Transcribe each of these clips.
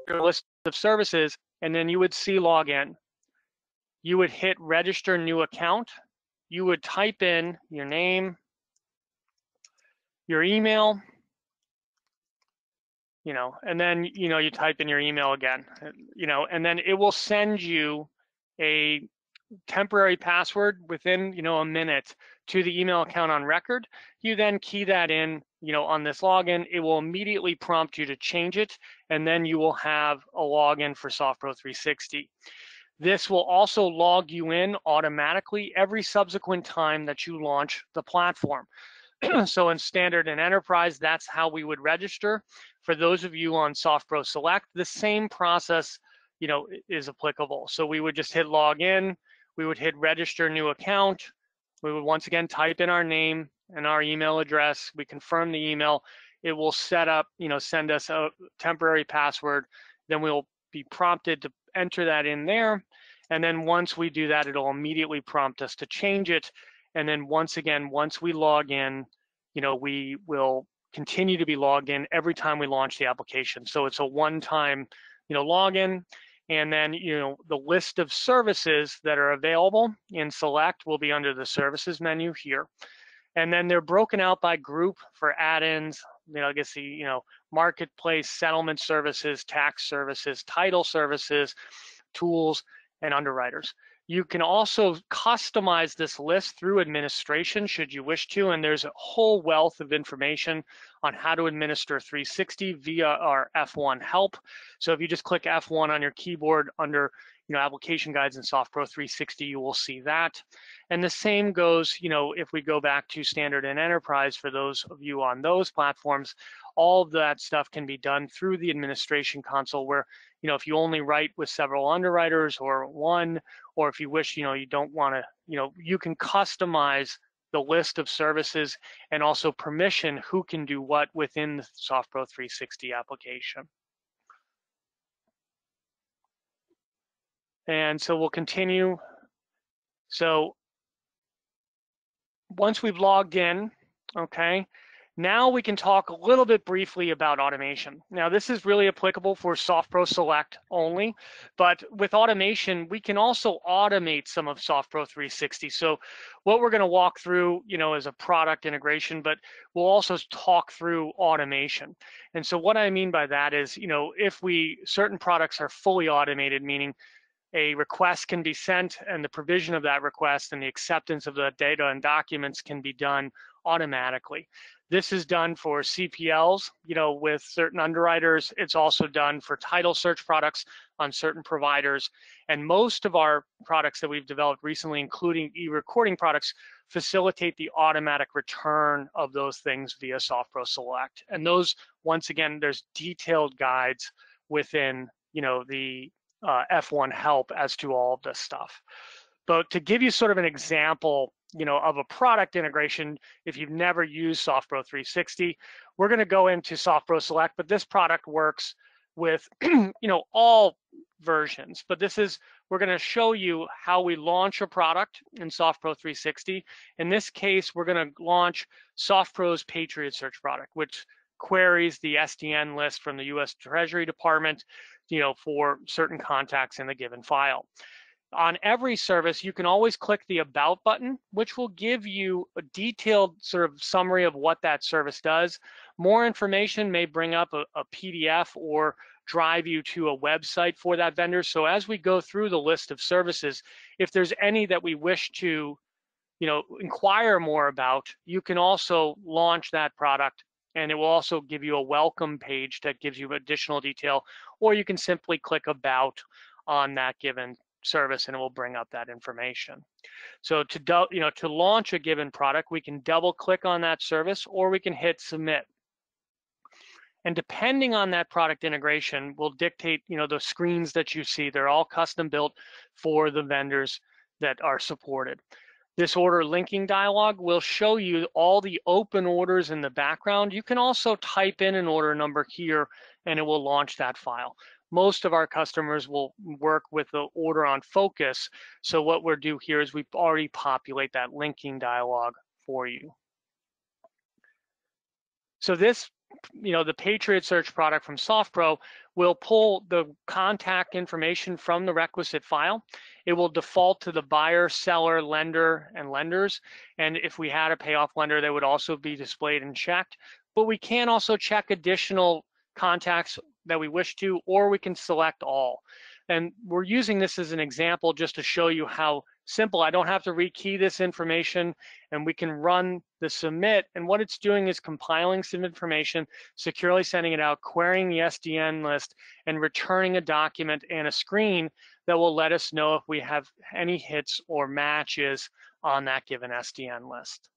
your list of services, and then you would see login. You would hit register new account. You would type in your name, your email, and then, you type in your email again, and then it will send you a temporary password within, a minute to the email account on record. You then key that in, on this login. It will immediately prompt you to change it, and then you will have a login for SoftPro 360. This will also log you in automatically every subsequent time that you launch the platform. So in Standard and Enterprise, that's how we would register. For those of you on SoftPro Select, the same process, is applicable. So we would just hit login, we would hit register new account, we would once again type in our name and our email address, we confirm the email, it will set up, send us a temporary password, then we'll be prompted to enter that in there, and then once we do that, it'll immediately prompt us to change it. And then once again, once we log in, we will continue to be logged in every time we launch the application. So it's a one-time, login. And then, the list of services that are available in Select will be under the services menu here. And then they're broken out by group for add-ins, I guess marketplace, settlement services, tax services, title services, tools, and underwriters. You can also customize this list through administration should you wish to, and there's a whole wealth of information on how to administer 360 via our F1 help. So if you just click F1 on your keyboard under application guides in SoftPro 360, you will see that. And the same goes, if we go back to Standard and Enterprise, for those of you on those platforms, all of that stuff can be done through the administration console where, if you only write with several underwriters or one, or if you wish, you don't want to, you can customize the list of services and also permission who can do what within the SoftPro 360 application. And so we'll continue. So once we've logged in, okay, now we can talk a little bit briefly about automation. Now this is really applicable for SoftPro Select only, but with automation, we can also automate some of SoftPro 360. So what we're gonna walk through, is a product integration, but we'll also talk through automation. And so what I mean by that is, if certain products are fully automated, meaning a request can be sent and the provision of that request and the acceptance of the data and documents can be done automatically. This is done for CPLs, with certain underwriters. It's also done for title search products on certain providers. And most of our products that we've developed recently, including e-recording products, facilitate the automatic return of those things via SoftPro Select. And those, once again, there's detailed guides within, the F1 help as to all of this stuff. But to give you sort of an example, of a product integration, if you've never used SoftPro 360, we're going to go into SoftPro Select, but this product works with, all versions. But we're going to show you how we launch a product in SoftPro 360. In this case, we're going to launch SoftPro's Patriot Search product, which queries the SDN list from the U.S. Treasury Department, for certain contacts in the given file. On every service, you can always click the About button, which will give you a detailed sort of summary of what that service does. More information may bring up a PDF or drive you to a website for that vendor. So as we go through the list of services, if there's any that we wish to, inquire more about, you can also launch that product, and it will also give you a welcome page that gives you additional detail, or you can simply click About on that given service and it will bring up that information. So to launch a given product, we can double click on that service or we can hit submit. And depending on that product integration will dictate, the screens that you see. They're all custom built for the vendors that are supported. This order linking dialog will show you all the open orders in the background. You can also type in an order number here and it will launch that file. Most of our customers will work with the order on focus. So what we'll do here is we already populate that linking dialog for you. So this the Patriot Search product from SoftPro will pull the contact information from the requisite file. It will default to the buyer, seller, lender, and lenders. And if we had a payoff lender, they would also be displayed and checked. But we can also check additional contacts that we wish to, or we can select all. And we're using this as an example just to show you how simple. I don't have to rekey this information, and we can run the submit. And what it's doing is compiling some information, securely sending it out, querying the SDN list, and returning a document and a screen that will let us know if we have any hits or matches on that given SDN list.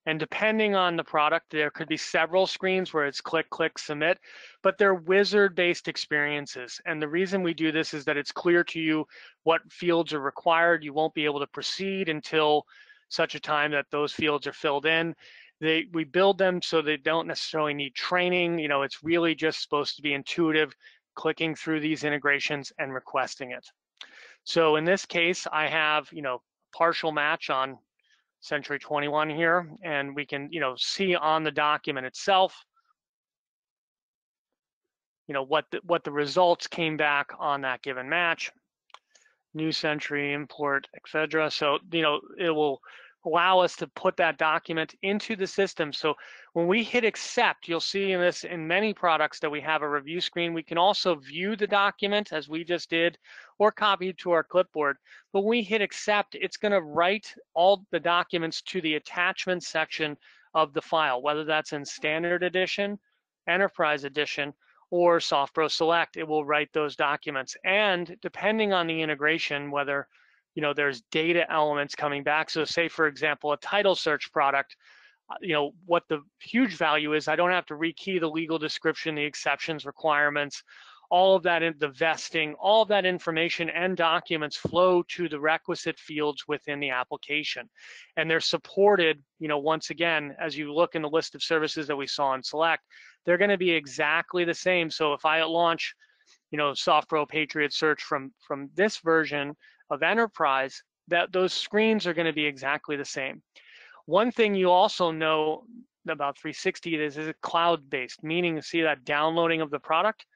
And depending on the product, there could be several screens where it's click, click, submit, but they're wizard-based experiences. And the reason we do this is that it's clear to you what fields are required. You won't be able to proceed until such a time that those fields are filled in. We build them so they don't necessarily need training. It's really just supposed to be intuitive, clicking through these integrations and requesting it. So in this case, I have, partial match on Century 21 here, and we can, see on the document itself, what the results came back on that given match, New Century, import, etc. So, it will allow us to put that document into the system. So when we hit accept, you'll see in this in many products that we have a review screen. We can also view the document as we just did, or copy it to our clipboard. But when we hit accept, it's going to write all the documents to the attachment section of the file, whether that's in Standard Edition, Enterprise Edition, or SoftPro Select. It will write those documents. And depending on the integration, whether there's data elements coming back. So say, for example, a title search product, what the huge value is, I don't have to rekey the legal description, the exceptions, requirements, all of that, the vesting, all of that information and documents flow to the requisite fields within the application. And they're supported, once again, as you look in the list of services that we saw in Select, they're going to be exactly the same. So if I launch, SoftPro Patriot Search from this version of Enterprise, that those screens are going to be exactly the same. One thing you also know about 360 is it cloud-based, meaning to see that downloading of the product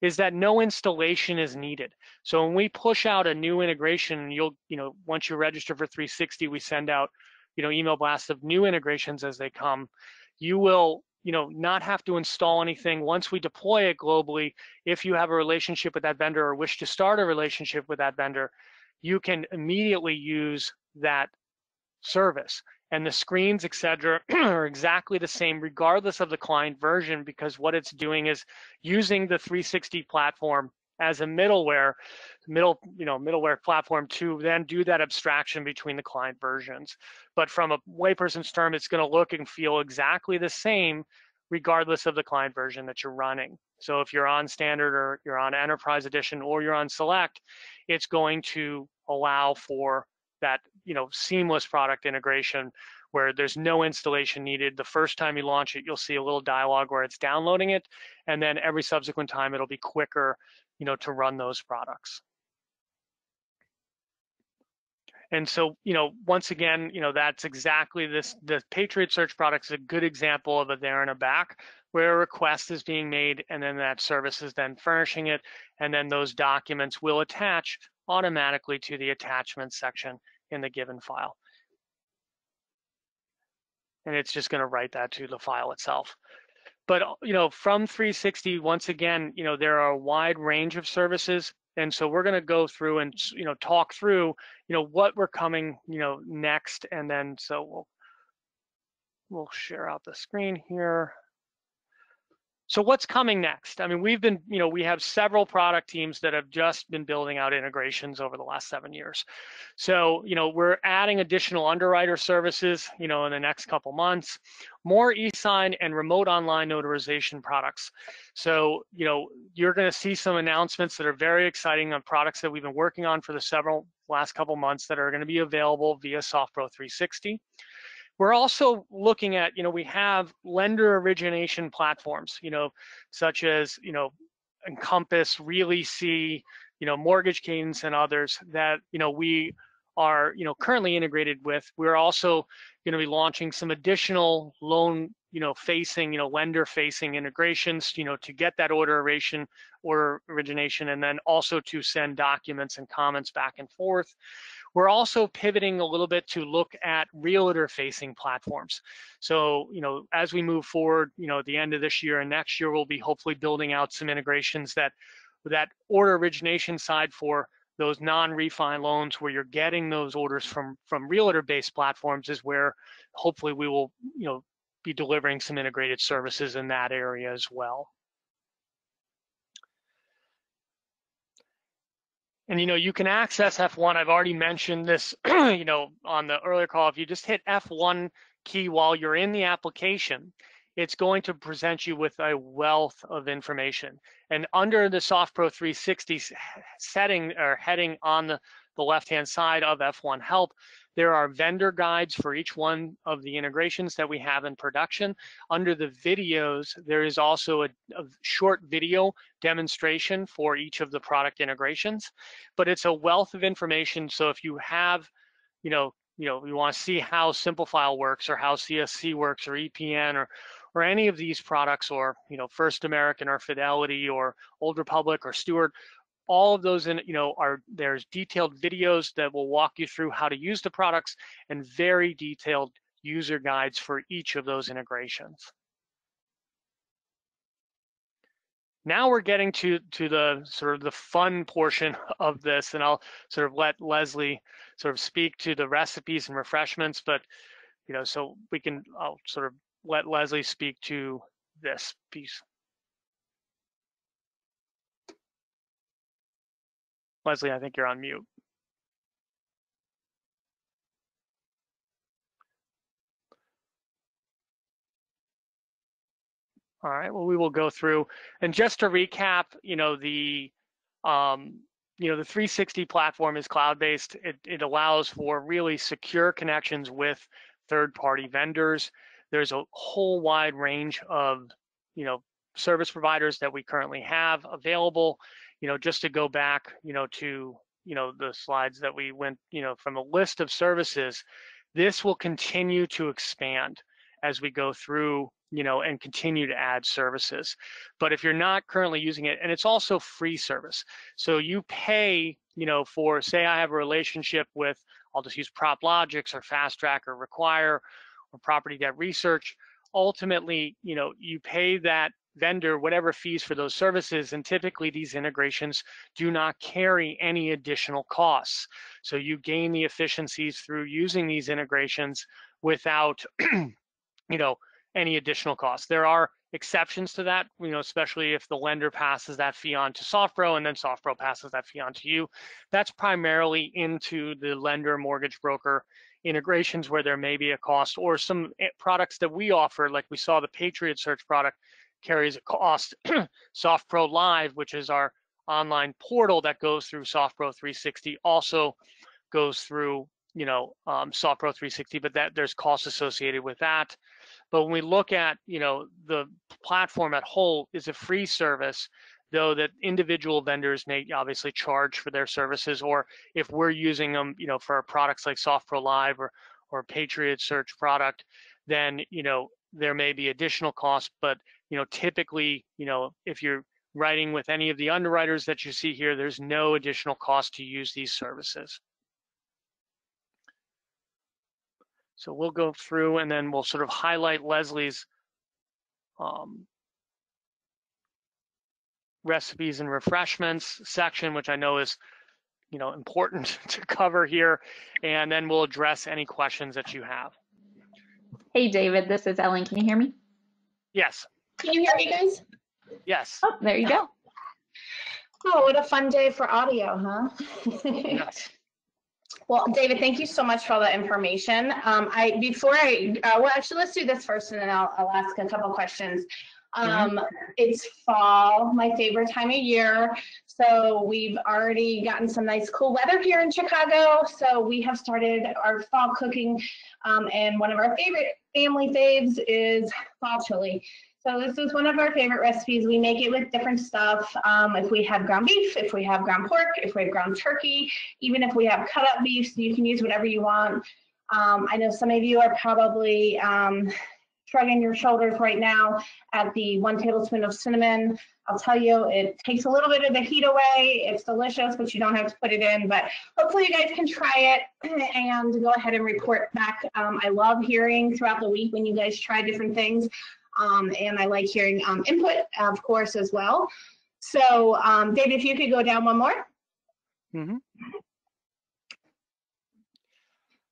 is that no installation is needed. So when we push out a new integration, once you register for 360, we send out, email blasts of new integrations as they come. You will, not have to install anything. Once we deploy it globally, if you have a relationship with that vendor or wish to start a relationship with that vendor, you can immediately use that service. And the screens, et cetera, are exactly the same regardless of the client version, because what it's doing is using the 360 platform as a middleware platform to then do that abstraction between the client versions. But from a layperson's term, it's going to look and feel exactly the same regardless of the client version that you're running. So if you're on Standard or you're on Enterprise Edition or you're on Select, it's going to allow for that seamless product integration where there's no installation needed. The first time you launch it, you'll see a little dialog where it's downloading it, and then every subsequent time it'll be quicker to run those products. And so, once again, that's exactly this. The Patriot Search product is a good example of a there and a back, where a request is being made, and then that service is then furnishing it, and then those documents will attach automatically to the attachment section in the given file. And it's just going to write that to the file itself. But, from 360, once again, there are a wide range of services. And so we're going to go through and, talk through, what we're coming, next. And then, so we'll share out the screen here. So what's coming next? I mean, we have several product teams that have just been building out integrations over the last 7 years. So, we're adding additional underwriter services, in the next couple months, more e-sign and remote online notarization products. So, you're going to see some announcements that are very exciting on products that we've been working on for the last couple months that are going to be available via SoftPro 360. We're also looking at, we have lender origination platforms, such as, Encompass, Really See, Mortgage Cadence and others that, we are, currently integrated with. We're also going to be launching some additional loan lender facing integrations, to get that order origination, and then also to send documents and comments back and forth. We're also pivoting a little bit to look at realtor facing platforms. So, as we move forward, at the end of this year and next year, we'll be hopefully building out some integrations that order origination side for those non-refi loans where you're getting those orders from realtor-based platforms is where hopefully we will, be delivering some integrated services in that area as well. And, you can access F1. I've already mentioned this, on the earlier call. If you just hit F1 key while you're in the application, it's going to present you with a wealth of information. And under the SoftPro 360 setting or heading on the left-hand side of F1 Help, there are vendor guides for each one of the integrations that we have in production. Under the videos, there is also a short video demonstration for each of the product integrations, but it's a wealth of information. So if you have, you want to see how Simplifile works or how CSC works or EPN or any of these products, or First American or Fidelity or Old Republic or Stewart, all of those there's detailed videos that will walk you through how to use the products and very detailed user guides for each of those integrations. Now we're getting to the sort of the fun portion of this, and I'll sort of let Leslie sort of speak to the recipes and refreshments, but so I'll sort of let Leslie speak to this piece. Leslie, I think you're on mute. All right, well, we will go through. And just to recap, the 360 platform is cloud-based. It allows for really secure connections with third-party vendors. There's a whole wide range of, service providers that we currently have available. Just to go back, to, the slides that we went, from a list of services, this will continue to expand as we go through, and continue to add services. But if you're not currently using it, and it's also free service. So you pay, for, say I have a relationship with, I'll just use PropLogix or Fast Track or Require or Property Debt Research. Ultimately, you pay that vendor whatever fees for those services, and typically these integrations do not carry any additional costs. So you gain the efficiencies through using these integrations without any additional costs. There are exceptions to that, especially if the lender passes that fee on to SoftPro and then SoftPro passes that fee on to you. That's primarily into the lender mortgage broker integrations where there may be a cost, or some products that we offer, like we saw the Patriot Search product carries a cost. SoftPro Live, which is our online portal that goes through SoftPro 360, also goes through SoftPro 360, but there's costs associated with that. But when we look at the platform at whole is a free service, though that individual vendors may obviously charge for their services, or if we're using them for our products like SoftPro Live or Patriot Search product, then there may be additional costs. But typically if you're writing with any of the underwriters that you see here, there's no additional cost to use these services. So we'll go through and then we'll sort of highlight Leslie's recipes and refreshments section, which I know is important to cover here, and then we'll address any questions that you have. Hey David, this is Ellen. Can you hear me? Yes. Can you hear me, guys? Yes. Oh, there you go. Oh, what a fun day for audio, huh? Yes. Well, David, thank you so much for all that information. Well, actually, let's do this first, and then I'll ask a couple questions. It's fall, my favorite time of year. So we've already gotten some nice cool weather here in Chicago. So we have started our fall cooking, and one of our favorite family faves is fall chili. So this is one of our favorite recipes. We make it with different stuff. If we have ground beef, if we have ground pork, if we have ground turkey, even if we have cut up beef, so you can use whatever you want. I know some of you are probably shrugging your shoulders right now at the 1 tablespoon of cinnamon. I'll tell you, it takes a little bit of the heat away. It's delicious, but you don't have to put it in. But hopefully you guys can try it and go ahead and report back. I love hearing throughout the week when you guys try different things. And I like hearing input, of course, as well. So, David, if you could go down one more. Mm-hmm.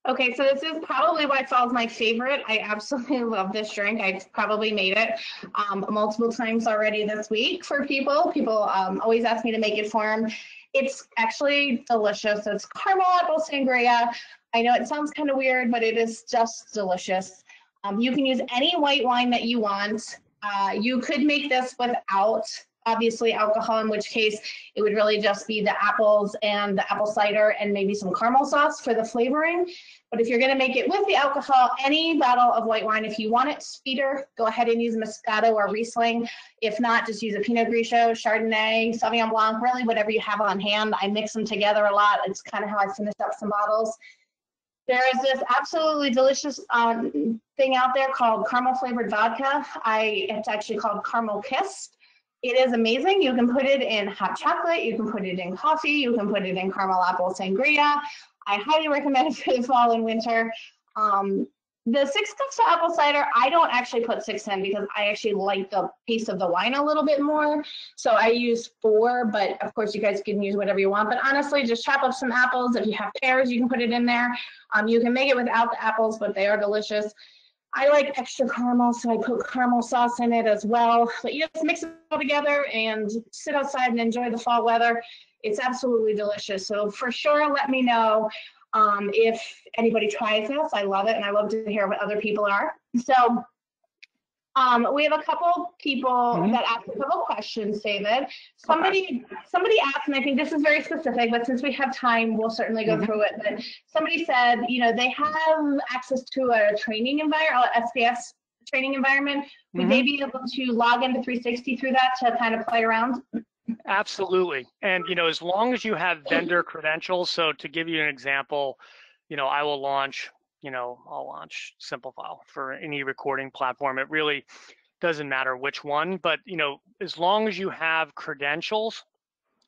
Okay, so this is probably why fall's my favorite. I absolutely love this drink. I've probably made it multiple times already this week for people. People always ask me to make it for them. It's actually delicious. It's caramel apple sangria. I know it sounds kind of weird, but it is just delicious. You can use any white wine that you want. You could make this without, obviously, alcohol, in which case it would really just be the apples and the apple cider and maybe some caramel sauce for the flavoring. But if you're going to make it with the alcohol, any bottle of white wine, if you want it sweeter, go ahead and use Moscato or Riesling. If not, just use a Pinot Grigio, Chardonnay, Sauvignon Blanc, really whatever you have on hand. I mix them together a lot. It's kind of how I finish up some bottles. There is this absolutely delicious thing out there called caramel flavored vodka. It's actually called Caramel Kissed. It is amazing. You can put it in hot chocolate. You can put it in coffee. You can put it in caramel apple sangria. I highly recommend it for the fall and winter. The 6 cups of apple cider, I don't actually put 6 in because I actually like the taste of the wine a little bit more. So I use 4, but of course you guys can use whatever you want. But honestly, just chop up some apples. If you have pears, you can put it in there. You can make it without the apples, but they are delicious. I like extra caramel, so I put caramel sauce in it as well. But you just mix it all together and sit outside and enjoy the fall weather. It's absolutely delicious. So for sure, let me know if anybody tries this. I love it, and I love to hear what other people are. So we have a couple people that asked a couple questions, David. Somebody asked, and I think this is very specific, but since we have time, we'll certainly go through it. But somebody said, you know, they have access to a training environment, SPS training environment. Would they be able to log into 360 through that to kind of play around? Absolutely. And, you know, as long as you have vendor credentials, so to give you an example, you know, I'll launch Simplifile for any recording platform. It really doesn't matter which one, but, you know, as long as you have credentials,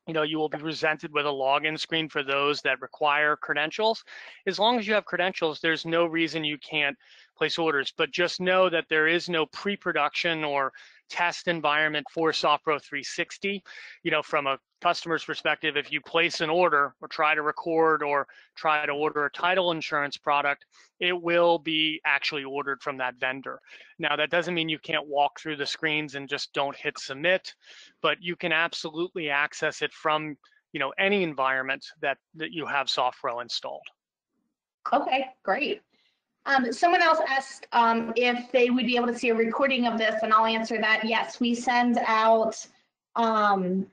you know, you will be presented with a login screen for those that require credentials. As long as you have credentials, there's no reason you can't place orders, but just know that there is no pre-production or test environment for SoftPro 360. You know, from a customer's perspective, if you place an order or try to record or try to order a title insurance product, it will be actually ordered from that vendor. Now, that doesn't mean you can't walk through the screens and just don't hit submit, but you can absolutely access it from, you know, any environment that you have SoftPro installed. Okay, great. Someone else asked if they would be able to see a recording of this, and I'll answer that. Yes, we send out a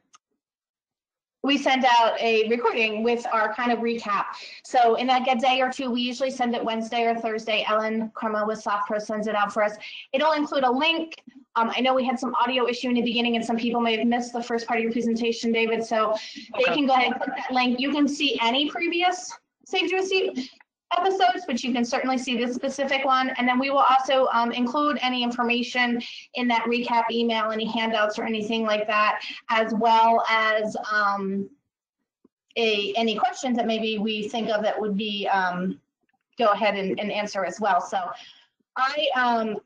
recording with our kind of recap. So in like a day or two, we usually send it Wednesday or Thursday. Ellen Crema with SoftPro sends it out for us. It'll include a link. I know we had some audio issue in the beginning, and some people may have missed the first part of your presentation, David. So they can go ahead and click that link. You can see any previous Save to Receive episodes, but you can certainly see this specific one. And then we will also include any information in that recap email, any handouts or anything like that, as well as any questions that maybe we think of that would be go ahead and answer as well. So I have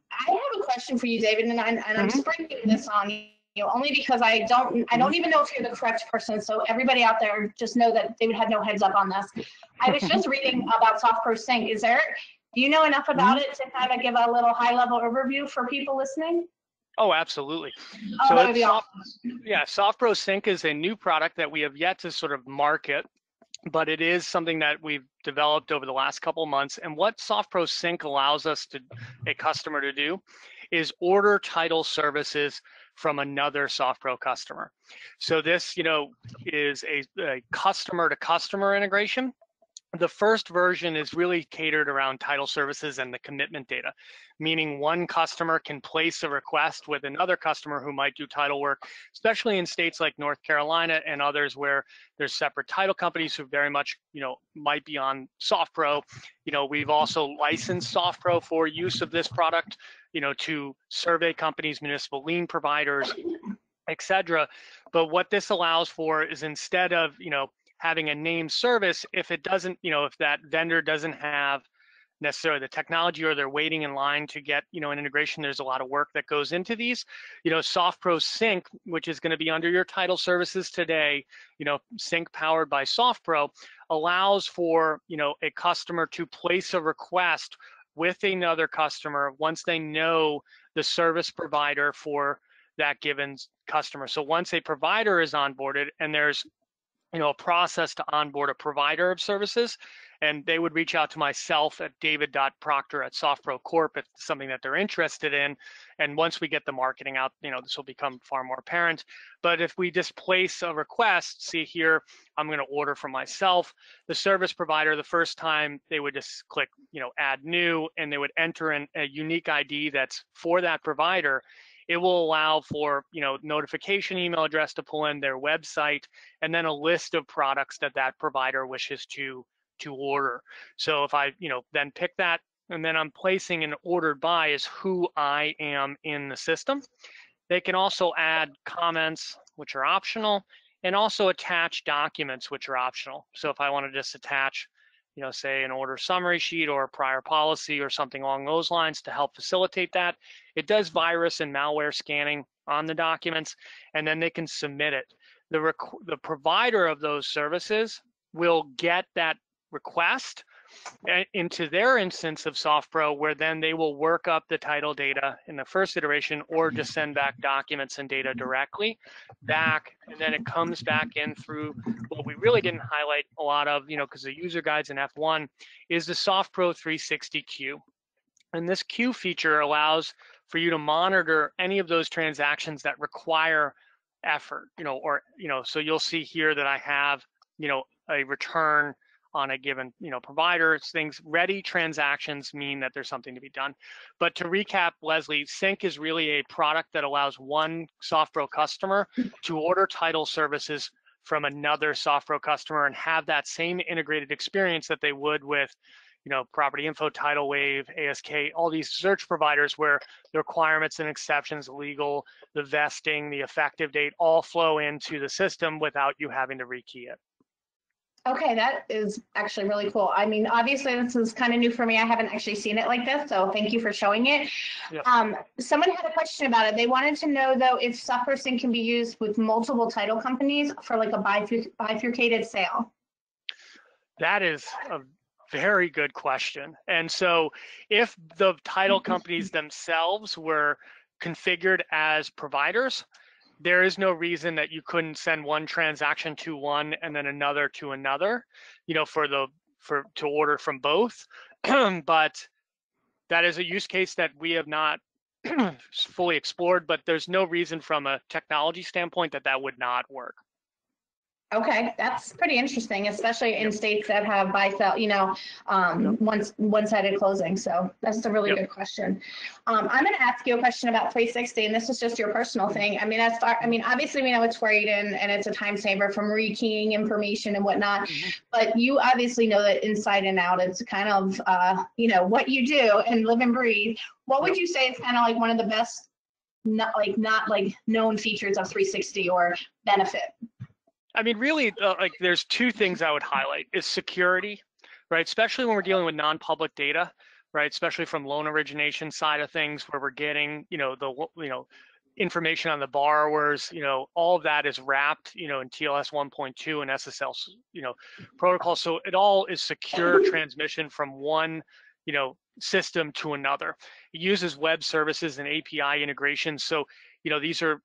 a question for you, David, and I'm springing this on you only because I don't even know if you're the correct person. So everybody out there, just know that David had no heads up on this. I was just reading about SoftPro Sync. Do you know enough about it to kind of give a little high-level overview for people listening? Oh, absolutely. Oh, so that would be awesome. Yeah, SoftPro Sync is a new product that we have yet to sort of market, but it is something that we've developed over the last couple of months. And what SoftPro Sync allows a customer to do is order title services from another SoftPro customer. So this, you know, is a customer to customer integration. The first version is really catered around title services and the commitment data, meaning one customer can place a request with another customer who might do title work, especially in states like North Carolina and others where there's separate title companies who very much, might be on SoftPro. We've also licensed SoftPro for use of this product, to survey companies, municipal lien providers, etc. But what this allows for is instead of, having a named service, if it doesn't, if that vendor doesn't have necessarily the technology or they're waiting in line to get, an integration, there's a lot of work that goes into these. SoftPro Sync, which is going to be under your title services today, Sync powered by SoftPro, allows for, a customer to place a request with another customer once they know the service provider for that given customer. So once a provider is onboarded and there's a process to onboard a provider of services, and they would reach out to myself at david.proctor@SoftPro Corp if it's something that they're interested in. And once we get the marketing out, this will become far more apparent. But if we just place a request, see here, I'm going to order from myself, the service provider, the first time they would just click, add new, and they would enter in a unique ID that's for that provider. It will allow for, notification email address to pull in their website, and then a list of products that that provider wishes to order. So if I, then pick that, and then I'm placing an ordered by is who I am in the system. They can also add comments, which are optional, and also attach documents, which are optional. So if I want to just attach, say an order summary sheet or a prior policy or something along those lines to help facilitate that. It does virus and malware scanning on the documents, and then they can submit it. The provider of those services will get that request into their instance of SoftPro, where then they will work up the title data in the first iteration or just send back documents and data directly back, and then it comes back in through what we really didn't highlight a lot of, because the user guides in F1 is the SoftPro 360 queue. And this queue feature allows for you to monitor any of those transactions that require effort, so you'll see here that I have, a return on a given, provider. Things ready transactions mean that there's something to be done. But to recap, Leslie, Sync is really a product that allows one SoftPro customer to order title services from another SoftPro customer and have that same integrated experience that they would with, Property Info, Title Wave, ASK, all these search providers where the requirements and exceptions, legal, the vesting, the effective date, all flow into the system without you having to rekey it. Okay, that is actually really cool. I mean, obviously this is kind of new for me. I haven't actually seen it like this, so thank you for showing it. Yep. Someone had a question about it. They wanted to know though if SoftPro Sync can be used with multiple title companies for like a bifurcated sale. That is a very good question. And so if the title companies themselves were configured as providers, there is no reason that you couldn't send one transaction to one and then another to another, to order from both. But that is a use case that we have not fully explored, but there's no reason from a technology standpoint that would not work. Okay, that's pretty interesting, especially in states that have buy-sell, one-sided closing. So that's a really good question. I'm going to ask you a question about 360, and this is just your personal thing. I mean, obviously we know it's great and it's a time saver from rekeying information and whatnot, but you obviously know that inside and out. It's kind of, what you do and live and breathe. What would you say is kind of like one of the best, not known features of 360 or benefit? I mean, really, there's two things I would highlight is security, right? Especially when we're dealing with non-public data, right? Especially from loan origination side of things where we're getting, information on the borrowers, all of that is wrapped, in TLS 1.2 and SSL, protocol. So it all is secure transmission from one, system to another. It uses web services and API integration. So, these are,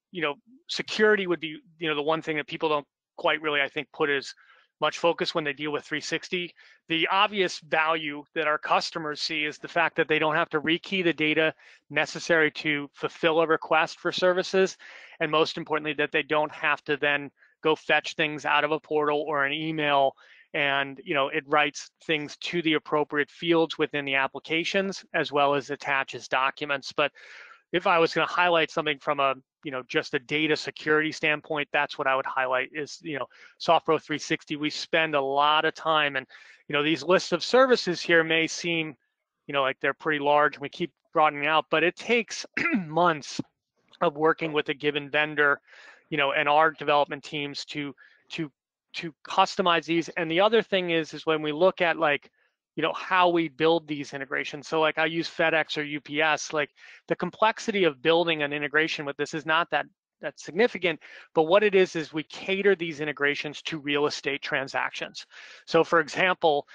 security would be, the one thing that people don't quite really, I think, put as much focus when they deal with 360. The obvious value that our customers see is the fact that they don't have to rekey the data necessary to fulfill a request for services. And most importantly, that they don't have to then go fetch things out of a portal or an email, and it writes things to the appropriate fields within the applications, as well as attaches documents. But if I was going to highlight something from a just a data security standpoint, that's what I would highlight is SoftPro 360. We spend a lot of time, and these lists of services here may seem like they're pretty large, and we keep broadening out, but it takes months of working with a given vendor, and our development teams to customize these. And the other thing is when we look at how we build these integrations. So I use FedEx or UPS, the complexity of building an integration with this is not that significant, but what it is we cater these integrations to real estate transactions. So for example,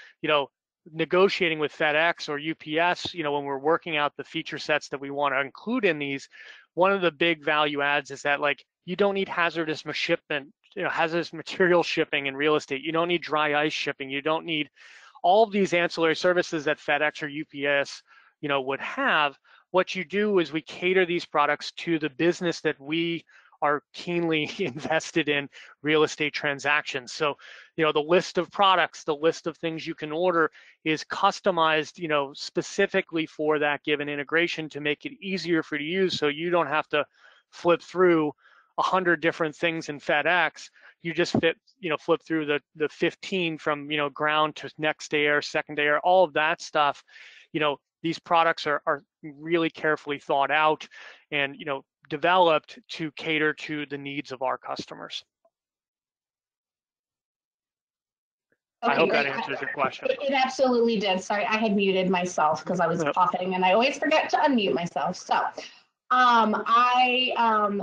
negotiating with FedEx or UPS, when we're working out the feature sets that we want to include in these, one of the big value adds is that you don't need hazardous shipment, hazardous material shipping in real estate. You don't need dry ice shipping. You don't need all of these ancillary services that FedEx or UPS, would have. What you do is we cater these products to the business that we are keenly invested in, real estate transactions. So, the list of products, the list of things you can order is customized, specifically for that given integration to make it easier for you to use, so you don't have to flip through 100 different things in FedEx. You just flip through the 15 from ground to next day air, second day air, all of that stuff. These products are really carefully thought out and developed to cater to the needs of our customers. Okay, I hope great. that answers your question. It absolutely did. Sorry, I had muted myself because I was coughing, and I always forget to unmute myself. So,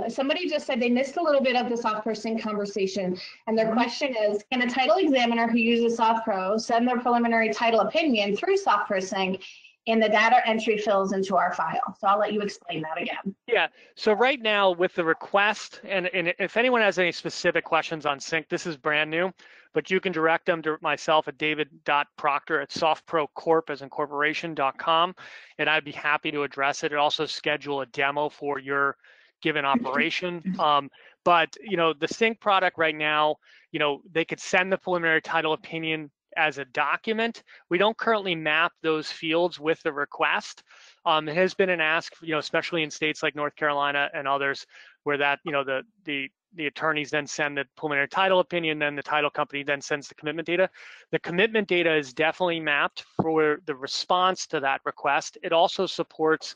somebody just said they missed a little bit of the SoftPro Sync conversation, and their question is, can a title examiner who uses SoftPro send their preliminary title opinion through SoftPro Sync and the data entry fills into our file? So I'll let you explain that again. Yeah, so right now with the request, and if anyone has any specific questions on Sync, this is brand new, but you can direct them to myself at david.proctor@softprocorp as in corporation.com, and I'd be happy to address it and also schedule a demo for your given operation. But the Sync product right now, they could send the preliminary title opinion as a document. We don't currently map those fields with the request. It has been an ask, especially in states like North Carolina and others, where that the attorneys then send the preliminary title opinion, then the title company then sends the commitment data. The commitment data is definitely mapped for the response to that request. It also supports,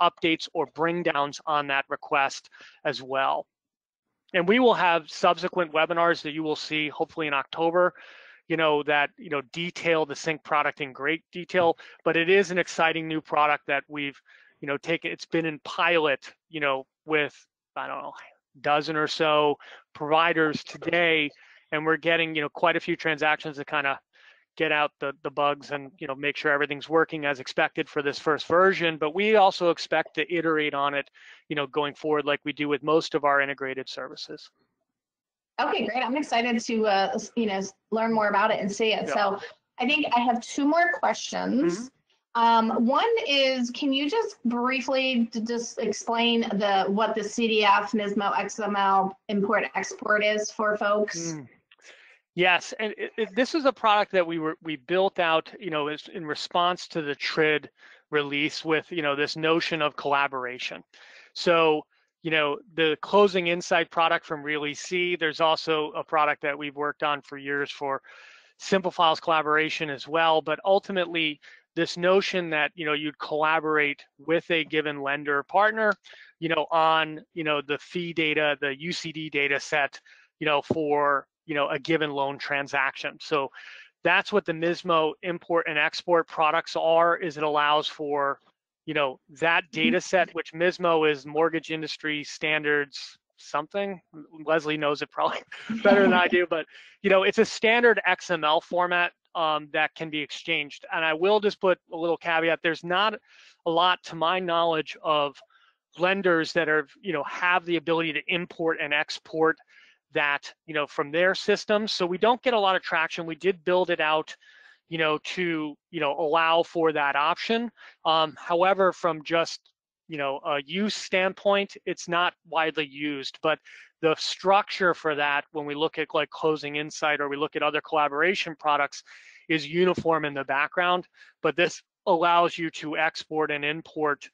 updates or bring downs on that request as well. And we will have subsequent webinars that you will see hopefully in October, that detail the Sync product in great detail, but it is an exciting new product that we've taken. It's been in pilot with, I don't know, a dozen or so providers today, and we're getting quite a few transactions to kind of get out the bugs and make sure everything's working as expected for this first version. But we also expect to iterate on it going forward like we do with most of our integrated services. Okay, great. I'm excited to learn more about it and see it. Yeah. So I think I have two more questions. One is, can you just briefly just explain what the CDF, MISMO, XML import export is for folks? Yes, and this is a product that we built out, in response to the TRID release with this notion of collaboration. So the closing insight product from RealEC, there's also a product that we've worked on for years for Simple Files collaboration as well. But ultimately, this notion that you'd collaborate with a given lender partner, on the fee data, the UCD data set, for a given loan transaction. So that's what the MISMO import and export products are. Is it allows for that data set, which MISMO is mortgage industry standards something. Leslie knows it probably better than I do, but it's a standard XML format that can be exchanged. And I will just put a little caveat: there's not a lot, to my knowledge, of lenders that are have the ability to import and export that from their systems. So we don't get a lot of traction. We did build it out to allow for that option. However, from just a use standpoint, it's not widely used, but the structure for that, when we look at like Closing Insight or we look at other collaboration products, is uniform in the background. But this allows you to export and import,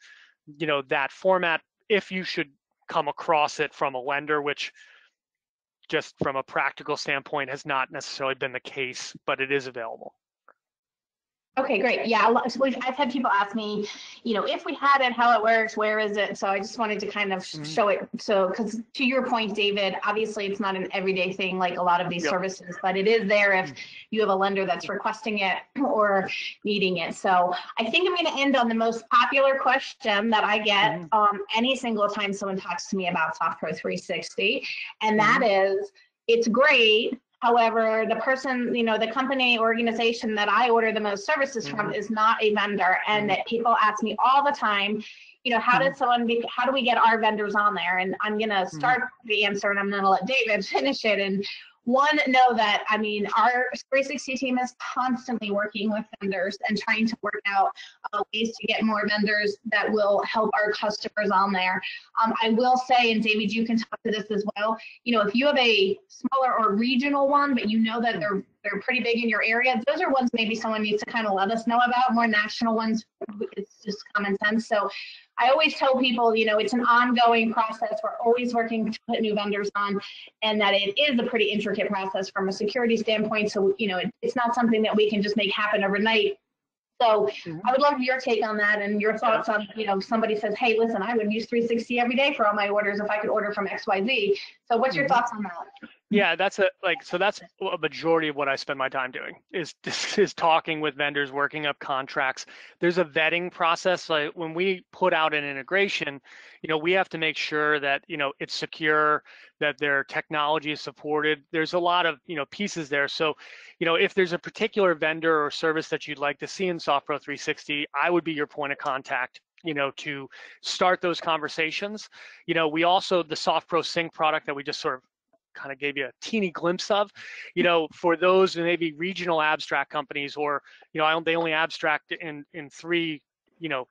that format if you should come across it from a lender, which just from a practical standpoint has not necessarily been the case, but it is available. Okay, great. Yeah, I've had people ask me, if we had it, how it works, where is it? So I just wanted to kind of show it. So, because to your point, David, obviously it's not an everyday thing like a lot of these services, but it is there if you have a lender that's requesting it or needing it. So I think I'm going to end on the most popular question that I get any single time someone talks to me about SoftPro 360, and that is, it's great. However, the person, the company organization that I order the most services from is not a vendor. And people ask me all the time, how do we get our vendors on there? And I'm going to start the answer and I'm going to let David finish it. And one, know that, our 360 team is constantly working with vendors and trying to work out ways to get more vendors that will help our customers on there. I will say, and David, you can talk to this as well, if you have a smaller or regional one, but that they're pretty big in your area, those are ones maybe someone needs to kind of let us know about. More national ones, it's just common sense. So I always tell people, it's an ongoing process. We're always working to put new vendors on, and that it is a pretty intricate process from a security standpoint. So, it's not something that we can just make happen overnight. So I would love your take on that and your thoughts on, somebody says, hey, listen, I would use 360 every day for all my orders if I could order from XYZ. So what's your thoughts on that? Yeah, that's a majority of what I spend my time doing is talking with vendors, working up contracts. There's a vetting process. Like when we put out an integration, we have to make sure that, it's secure, that their technology is supported. There's a lot of, pieces there. So, if there's a particular vendor or service that you'd like to see in SoftPro 360, I would be your point of contact, to start those conversations. We also, the SoftPro Sync product that we just sort of kind of gave you a teeny glimpse of, for those maybe regional abstract companies, or, they only abstract in 3,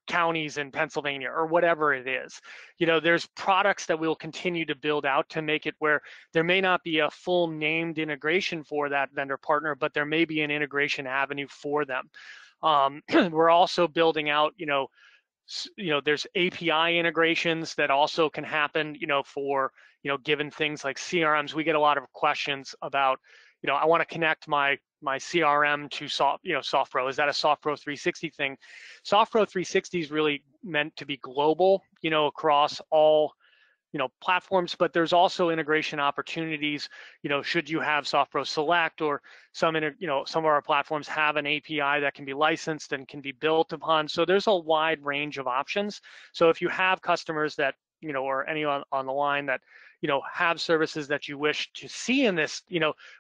counties in Pennsylvania or whatever it is. There's products that we'll continue to build out to make it where there may not be a full named integration for that vendor partner, but there may be an integration avenue for them. We're also building out, there's API integrations that also can happen, for, given things like CRMs. We get a lot of questions about, I want to connect my CRM to SoftPro. Is that a SoftPro 360 thing? SoftPro 360 is really meant to be global, across all, platforms, but there's also integration opportunities, should you have SoftPro Select, or some of our platforms have an API that can be licensed and can be built upon. So there's a wide range of options. So if you have customers that, or anyone on the line that, have services that you wish to see in this,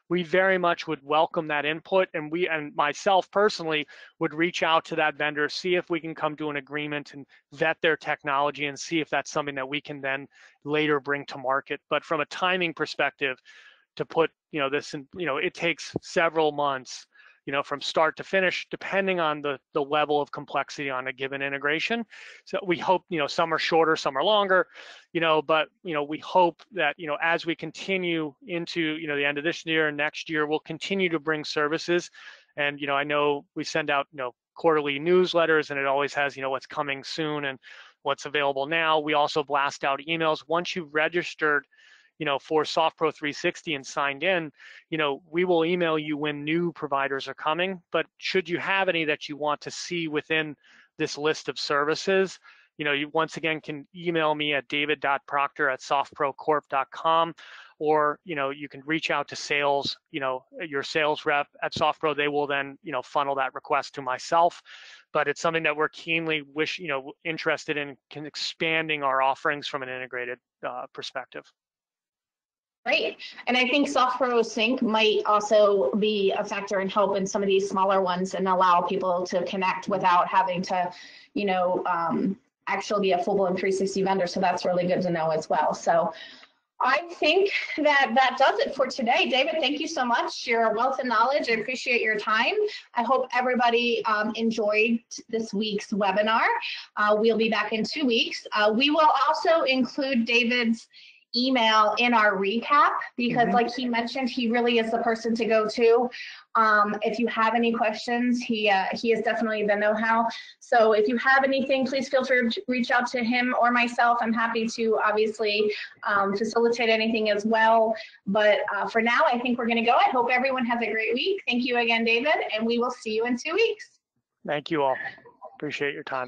we very much would welcome that input. And myself personally would reach out to that vendor, see if we can come to an agreement and vet their technology and see if that's something that we can then later bring to market. But from a timing perspective, to put, this in, it takes several months, from start to finish, depending on the level of complexity on a given integration. So we hope, some are shorter, some are longer, but, we hope that, as we continue into, the end of this year and next year, we'll continue to bring services. And, I know we send out, quarterly newsletters, and it always has, what's coming soon and what's available now. We also blast out emails. Once you've registered, for SoftPro 360 and signed in, we will email you when new providers are coming. But should you have any that you want to see within this list of services, you once again can email me at david.proctor@softprocorp.com, or, you can reach out to sales, your sales rep at SoftPro. They will then, funnel that request to myself. But it's something that we're keenly interested in expanding our offerings from an integrated perspective. Great. And I think SoftPro Sync might also be a factor in helping some of these smaller ones and allow people to connect without having to, actually be a full-blown 360 vendor. So that's really good to know as well. So, I think that does it for today. David, thank you so much. You're a wealth of knowledge. I appreciate your time. I hope everybody enjoyed this week's webinar. We'll be back in 2 weeks. We will also include David's email in our recap because like he mentioned, he really is the person to go to. If you have any questions, he is definitely the know-how. So if you have anything, please feel free to reach out to him or myself. I'm happy to obviously facilitate anything as well. But for now, I think we're going to go. I hope everyone has a great week. Thank you again, David, and we will see you in 2 weeks. Thank you all. Appreciate your time.